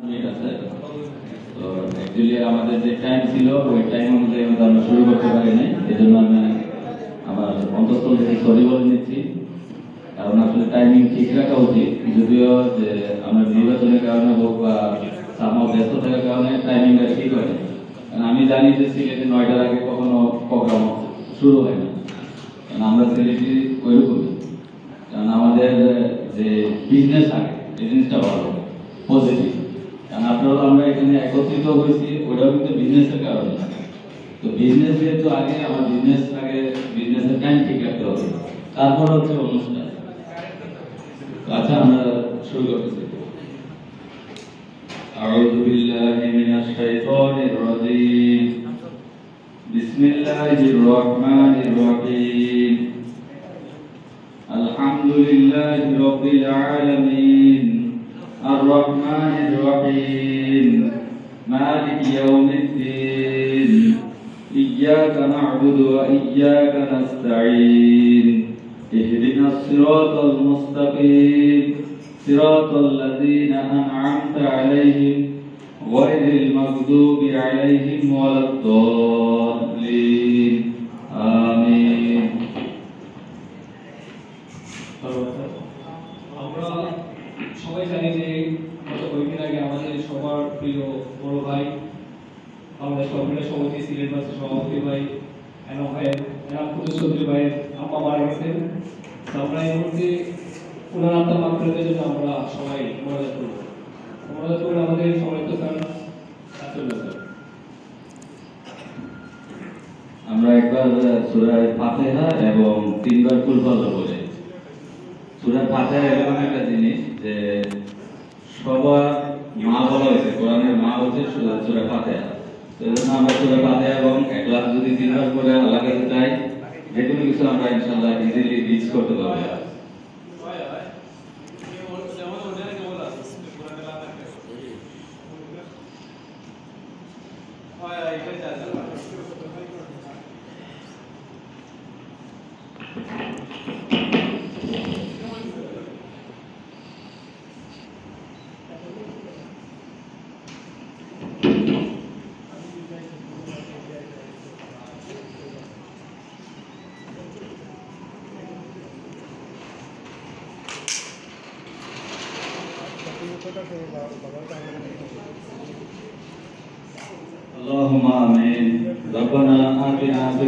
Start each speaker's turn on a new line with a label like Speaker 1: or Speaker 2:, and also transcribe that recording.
Speaker 1: Minute আছে। তো actually আমাদের যে টাইম ছিল ওই টাইম অনুযায়ী আমরা শুরু করতে পারি নাই, এই জন্য আমি আমার অন্তঃস্থল থেকে সরি বলে নিচ্ছি। কারণ আসলে টাইমিং ঠিক রাখা উচিত, যদিও যে আমার নির্বাচনের কারণে হোক বা সামাও ব্যস্ত থাকার কারণে টাইমিংটা ঠিক হয় না। কারণ আমি জানি যে সিলেটে 9টার আগে কখনো প্রোগ্রাম শুরু হয় না, কারণ আমরা সিলেটি ওইরকমই। কারণ আমাদের যে বিজনেস থাকে এই জিনিসটা ভালো, পজিটিভ। কারণ আপনারা আমরা এখানে একত্রিত হয়েছি ওটাও কিন্তু বিজনেসের কারণে। তো বিজনেস যেহেতু আগে আমার বিজনেসের টাইম ঠিক রাখতে হবে, তারপর হচ্ছে অনুষ্ঠান। আচ্ছা, আমরা শুরু করতেছি। আউযু বিল্লাহি মিনাশ শাইতানির রাজীম। বিসমিল্লাহির রহমানির রহিম। আলহামদুলিল্লাহি রাব্বিল আলামিন। আর-রহমানির রহিম। মালিকি ইয়াউমিদ্দিন। ইয়্যাকা না'বুদু ওয়া ইয়্যাকা নাস্তাঈন। اهدنا الصراط المستقيم صراط الذين أنعمت عليهم غير المغضوب عليهم ولا الضالين آمين.
Speaker 2: আমরা সবাই জানি যে গত কয়েকদিন আগে আমাদের সবার প্রিয় বড় ভাই বাংলাদেশ কমিউনিস্ট সমিতি সিলেট বাসের সভাপতি ভাই এনাম চৌধুরী ভাইয়ের আম্মা মারা গেছেন। আমরা এই মুহূর্তে ওনার আত্মা মাগফিরাতের জন্য আমরা সবাই মোনাজাত করব। মোনাজাত করে আমাদের সম্মানিত স্যার
Speaker 1: আমরা একবার সূরা ফাতিহা এবং 3বার কুল আল্লাহ বলে। সূরা ফাতিহা এমন একটা জিনিস যে সবার মা বলা হয়েছে, কোরআনের মা হচ্ছে সূরা ফাতিহা। তো এজন্য আমরা সূরা ফাতিহা এবং একলাস যদি 3বার করে আল্লাহর কাছে চাই, যে কোনো কিছু আমরা ইনশাআল্লাহ ইজিলি রিচ করতে পারবো। اللهم آمين. ربنا آتنا في